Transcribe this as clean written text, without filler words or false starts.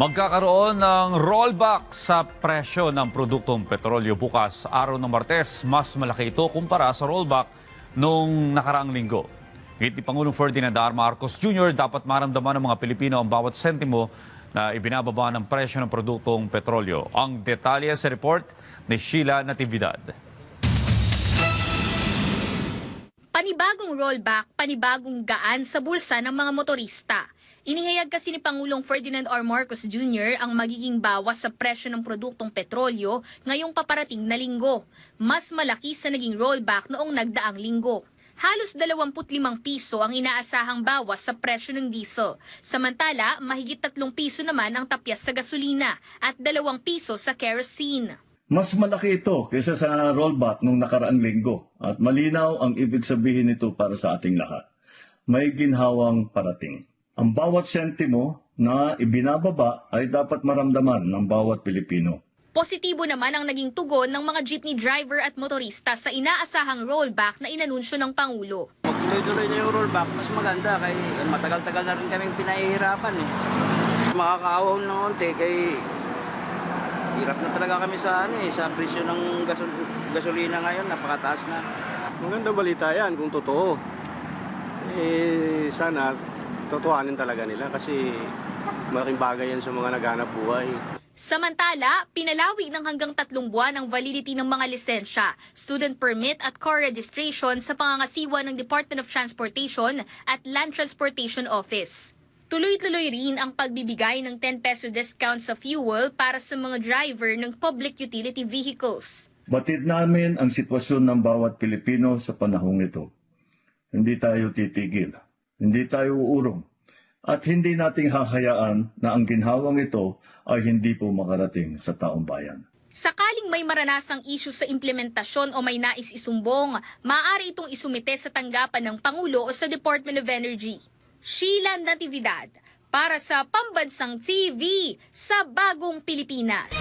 Magkakaroon ng rollback sa presyo ng produktong petrolyo bukas, araw ng Martes. Mas malaki ito kumpara sa rollback noong nakaraang linggo. Ngit ni Pangulong Ferdinand R. Marcos Jr., dapat maramdaman ng mga Pilipino ang bawat sentimo na ibinababa ng presyo ng produktong petrolyo. Ang detalye sa report ni Sheila Natividad. Panibagong rollback, panibagong gaan sa bulsa ng mga motorista. Inihayag kasi ni Pangulong Ferdinand R. Marcos Jr. ang magiging bawas sa presyo ng produktong petrolyo ngayong paparating na linggo. Mas malaki sa naging rollback noong nagdaang linggo. Halos 25 piso ang inaasahang bawas sa presyo ng diesel. Samantala, mahigit 3 piso naman ang tapyas sa gasolina at 2 piso sa kerosene. Mas malaki ito kaysa sa rollback nung nakaraang linggo at malinaw ang ibig sabihin nito para sa ating lahat. May ginhawang parating. Ang bawat sentimo na ibinababa ay dapat maramdaman ng bawat Pilipino. Positibo naman ang naging tugon ng mga jeepney driver at motorista sa inaasahang rollback na inanunsyo ng Pangulo. Pag tuloy-tuloy na yung rollback, mas maganda kay matagal-tagal na rin kaming pinahihirapan eh. Makakaawaw ng konti kay hirap na talaga kami sa presyo ng gasolina ngayon, napakataas na. Magandang balita yan kung totoo. Sana totohanin talaga nila kasi malaking bagay yan sa mga naghanap buhay. Samantala, pinalawig ng hanggang 3 buwan ang validity ng mga lisensya, student permit at car registration sa pangangasiwa ng Department of Transportation at Land Transportation Office. Tuloy-tuloy rin ang pagbibigay ng 10 peso discount sa fuel para sa mga driver ng public utility vehicles. Batid namin ang sitwasyon ng bawat Pilipino sa panahong ito. Hindi tayo titigil, hindi tayo uurong, at hindi nating hahayaan na ang ginhawang ito ay hindi po makarating sa taong bayan. Sakaling may maranasang issue sa implementasyon o may nais isumbong, maaari itong isumite sa tanggapan ng Pangulo o sa Department of Energy. Sheila Natividad para sa Pambansang TV sa Bagong Pilipinas.